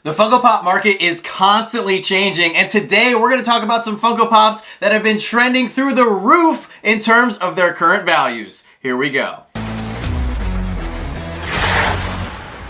The Funko Pop market is constantly changing, and today we're going to talk about some Funko Pops that have been trending through the roof in terms of their current values. Here we go.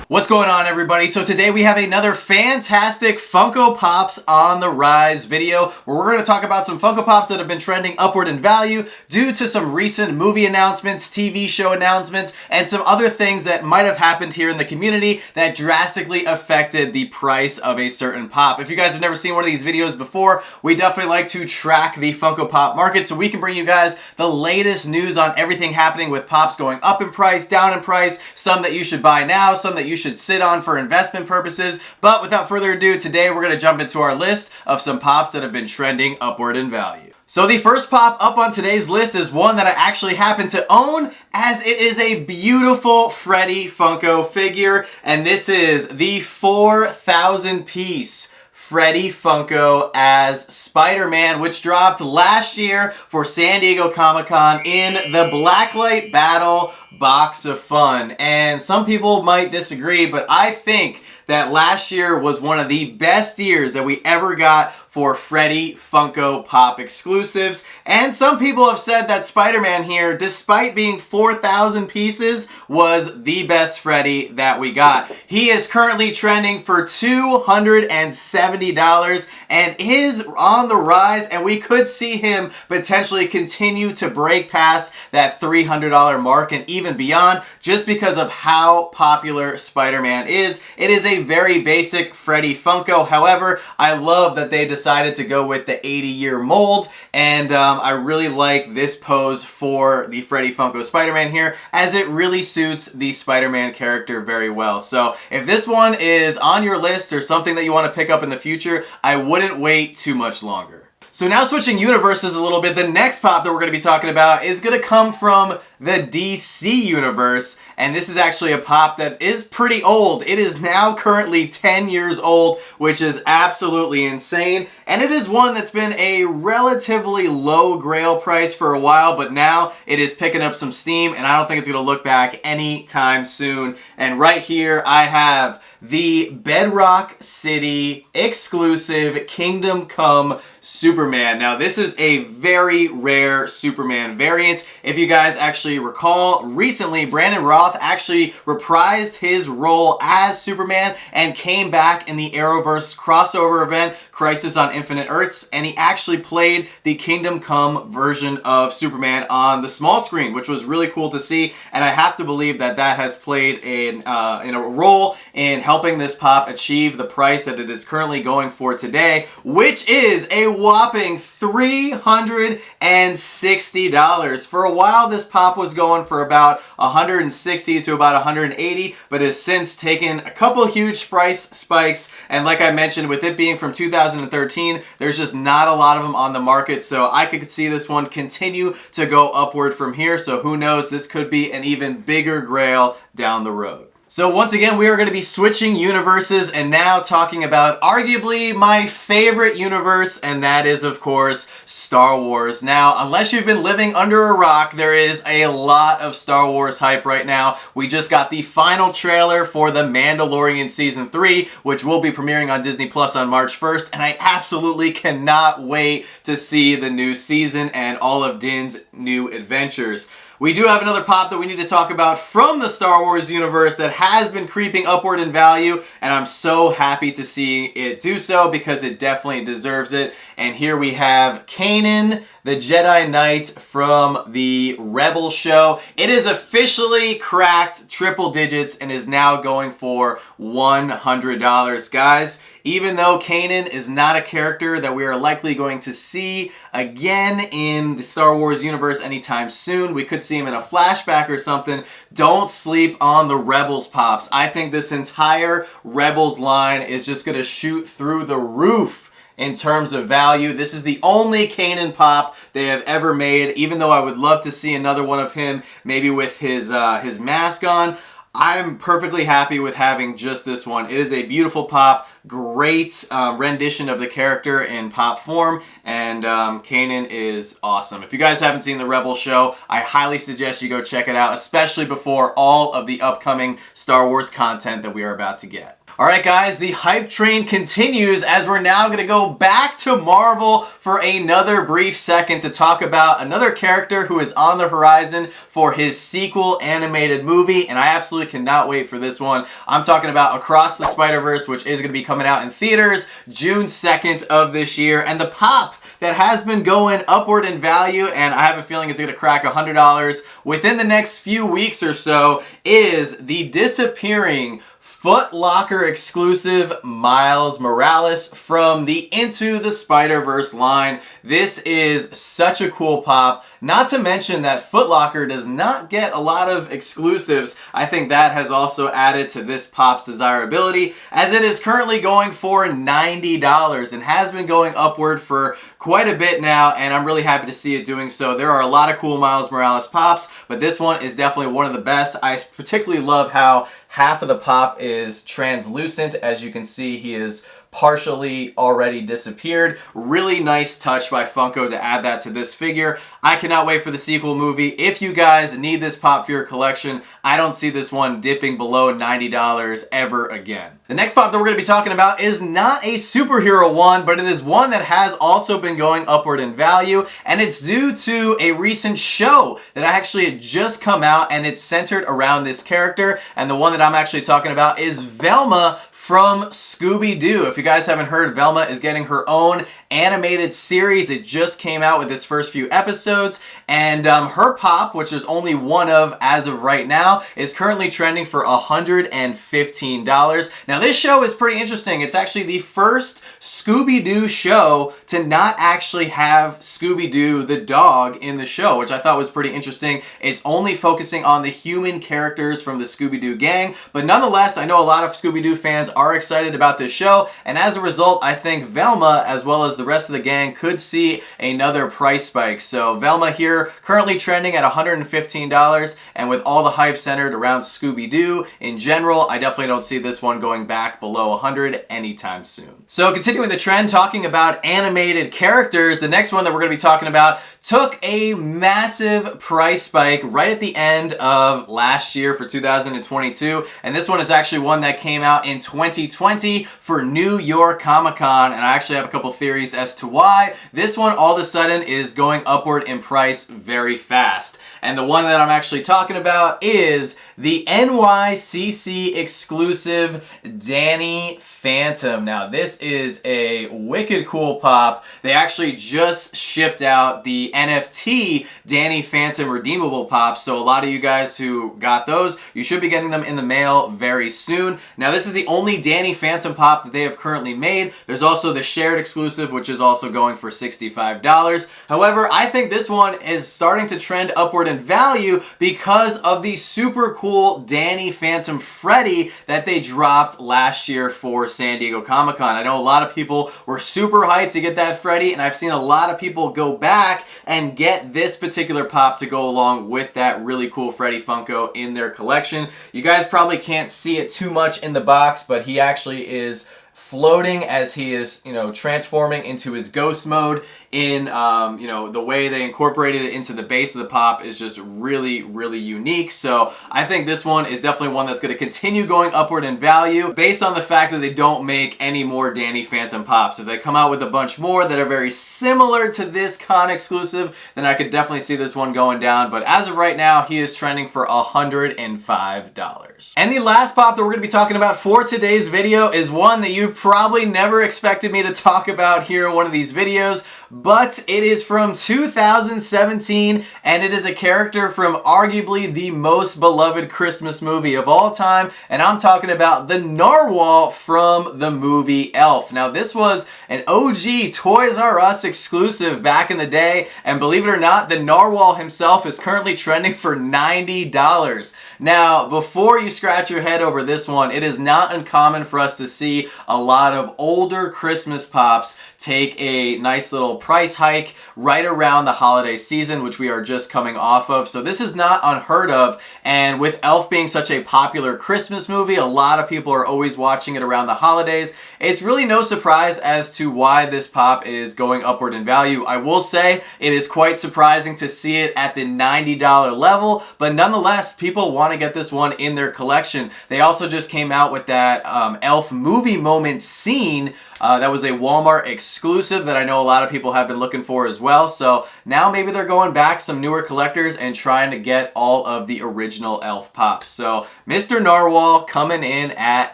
What's going on, everybody? So today we have another fantastic Funko Pops on the Rise video where we're going to talk about some Funko Pops that have been trending upward in value due to some recent movie announcements, TV show announcements, and some other things that might have happened here in the community that drastically affected the price of a certain pop. If you guys have never seen one of these videos before, we definitely like to track the Funko Pop market so we can bring you guys the latest news on everything happening with pops going up in price, down in price, some that you should buy now, some that you should sit on for investment purposes. But without further ado, today we're going to jump into our list of some pops that have been trending upward in value. So the first pop up on today's list is one that I actually happen to own, as it is a beautiful Freddy Funko figure, and this is the 4,000 piece Freddy Funko as Spider-Man, which dropped last year for San Diego Comic-Con in the Blacklight Battle Box of Fun. And some people might disagree, but I think that last year was one of the best years that we ever got for Freddy Funko Pop exclusives. And some people have said that Spider-Man here, despite being 4,000 pieces, was the best Freddy that we got. He is currently trending for $270 and is on the rise, and we could see him potentially continue to break past that $300 mark and even beyond, just because of how popular Spider-Man is. It is a very basic Freddy Funko. However, I love that they decided to go with the 80-year mold, and I really like this pose for the Freddy Funko Spider-Man here, as it really suits the Spider-Man character very well. So if this one is on your list or something that you want to pick up in the future, I wouldn't wait too much longer. So now switching universes a little bit, the next pop that we're going to be talking about is going to come from the DC universe, and this is actually a pop that is pretty old. It is now currently 10 years old, which is absolutely insane, and it is one that's been a relatively low grail price for a while, but now it is picking up some steam, and I don't think it's going to look back anytime soon. And right here I have the Bedrock City exclusive Kingdom Come Superman. Now this is a very rare Superman variant. If you guys actually recall, recently Brandon Roth actually reprised his role as Superman and came back in the Arrowverse crossover event, Crisis on Infinite Earths, and he actually played the Kingdom Come version of Superman on the small screen, which was really cool to see, and I have to believe that that has played in a role in helping this pop achieve the price that it is currently going for today, which is a whopping $360. For a while, this pop was going for about $160 to about $180, but has since taken a couple huge price spikes, and like I mentioned, with it being from 2013, there's just not a lot of them on the market, so I could see this one continue to go upward from here, so who knows, this could be an even bigger grail down the road. So once again, we are going to be switching universes and now talking about arguably my favorite universe, and that is, of course, Star Wars. Now, unless you've been living under a rock, there is a lot of Star Wars hype right now. We just got the final trailer for The Mandalorian Season 3, which will be premiering on Disney Plus on March 1st, and I absolutely cannot wait to see the new season and all of Din's new adventures. We do have another pop that we need to talk about from the Star Wars universe that has been creeping upward in value, and I'm so happy to see it do so because it definitely deserves it. And here we have Kanan, the Jedi Knight from the Rebel show. It is officially cracked triple digits and is now going for $100. Guys, even though Kanan is not a character that we are likely going to see again in the Star Wars universe anytime soon, we could see him in a flashback or something, don't sleep on the Rebels pops. I think this entire Rebels line is just going to shoot through the roof in terms of value. This is the only Kanan pop they have ever made, even though I would love to see another one of him, maybe with his mask on. I'm perfectly happy with having just this one. It is a beautiful pop, great rendition of the character in pop form, and Kanan is awesome. If you guys haven't seen the Rebel show, I highly suggest you go check it out, especially before all of the upcoming Star Wars content that we are about to get. Alright guys, the hype train continues as we're now going to go back to Marvel for another brief second to talk about another character who is on the horizon for his sequel animated movie, and I absolutely cannot wait for this one. I'm talking about Across the Spiderverse, which is going to be coming out in theaters June 2nd of this year, and the pop that has been going upward in value, and I have a feeling it's going to crack $100 within the next few weeks or so, is the disappearing Foot Locker exclusive Miles Morales from the Into the Spider-Verse line. This is such a cool pop, not to mention that Foot Locker does not get a lot of exclusives. I think that has also added to this pop's desirability, as it is currently going for $90 and has been going upward for quite a bit now, and I'm really happy to see it doing so. There are a lot of cool Miles Morales pops, but this one is definitely one of the best. I particularly love how half of the pop is translucent. As you can see, he is partially already disappeared. Really nice touch by Funko to add that to this figure. I cannot wait for the sequel movie. If you guys need this pop for your collection, I don't see this one dipping below $90 ever again. The next pop that we're going to be talking about is not a superhero one, but it is one that has also been going upward in value, and it's due to a recent show that actually had just come out, and it's centered around this character, and the one that I'm actually talking about is Velma from Scooby-Doo. If you guys haven't heard, Velma is getting her own animated series. It just came out with its first few episodes, and her pop, which is only one of as of right now, is currently trending for $115. Now this show is pretty interesting. It's actually the first Scooby-Doo show to not actually have Scooby-Doo the dog in the show, which I thought was pretty interesting. It's only focusing on the human characters from the Scooby-Doo gang, but nonetheless, I know a lot of Scooby-Doo fans are excited about this show, and as a result, I think Velma, as well as the rest of the gang, could see another price spike. So Velma here currently trending at $115, and with all the hype centered around Scooby-Doo in general, I definitely don't see this one going back below 100 anytime soon. So continuing the trend, talking about animated characters, the next one that we're going to be talking about took a massive price spike right at the end of last year for 2022, and this one is actually one that came out in 2020 for New York Comic-Con, and I actually have a couple theories as to why this one all of a sudden is going upward in price very fast. And the one that I'm actually talking about is the NYCC exclusive Danny Phantom. Now this is a wicked cool pop. They actually just shipped out the NFT Danny Phantom redeemable pops, so a lot of you guys who got those, you should be getting them in the mail very soon. Now this is the only Danny Phantom pop that they have currently made. There's also the shared exclusive, which is also going for $65. However, I think this one is starting to trend upward in value because of the super cool Danny Phantom Freddy that they dropped last year for San Diego Comic-Con. I know a lot of people were super hyped to get that Freddy, and I've seen a lot of people go back and get this particular pop to go along with that really cool Freddy Funko in their collection. You guys probably can't see it too much in the box, but he actually is floating as he is, transforming into his ghost mode in, the way they incorporated it into the base of the pop is just really, really unique. So I think this one is definitely one that's going to continue going upward in value based on the fact that they don't make any more Danny Phantom pops. If they come out with a bunch more that are very similar to this con exclusive, then I could definitely see this one going down. But as of right now, he is trending for $105. And the last pop that we're going to be talking about for today's video is one that you probably never expected me to talk about here in one of these videos, but it is from 2017, and it is a character from arguably the most beloved Christmas movie of all time, and I'm talking about the Narwhal from the movie Elf. Now this was an OG Toys R Us exclusive back in the day, and believe it or not, the Narwhal himself is currently trending for $90. Now, before you scratch your head over this one, it is not uncommon for us to see a lot of older Christmas pops take a nice little price hike right around the holiday season, which we are just coming off of. So this is not unheard of, and with Elf being such a popular Christmas movie, a lot of people are always watching it around the holidays, it's really no surprise as to why this pop is going upward in value. I will say it is quite surprising to see it at the $90 level, but nonetheless, people want to get this one in their collection. They also just came out with that Elf movie moment scene that was a Walmart exclusive that I know a lot of people have been looking for as well. So now maybe they're going back, some newer collectors, and trying to get all of the original Elf pops. So Mr. Narwhal coming in at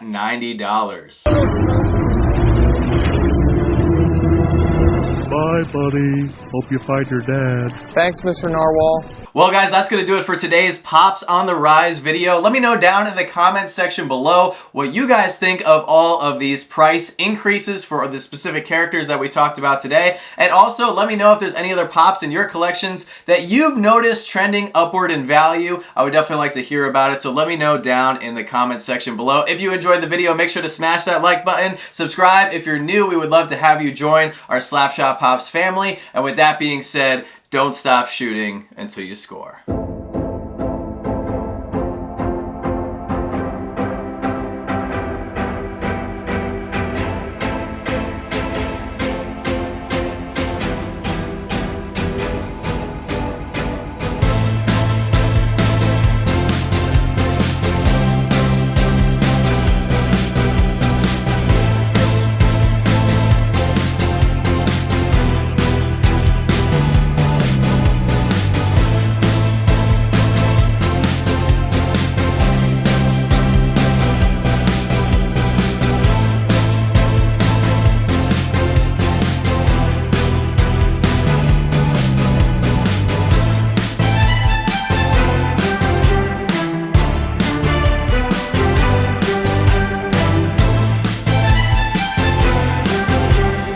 $90. Bye, buddy. Hope you find your dad. Thanks, Mr. Narwhal. Well, guys, that's going to do it for today's Pops on the Rise video. Let me know down in the comments section below what you guys think of all of these price increases for the specific characters that we talked about today. And also, let me know if there's any other Pops in your collections that you've noticed trending upward in value. I would definitely like to hear about it, so let me know down in the comments section below. If you enjoyed the video, make sure to smash that like button. Subscribe if you're new. We would love to have you join our Slapshotpops family. And with that being said, don't stop shooting until you score.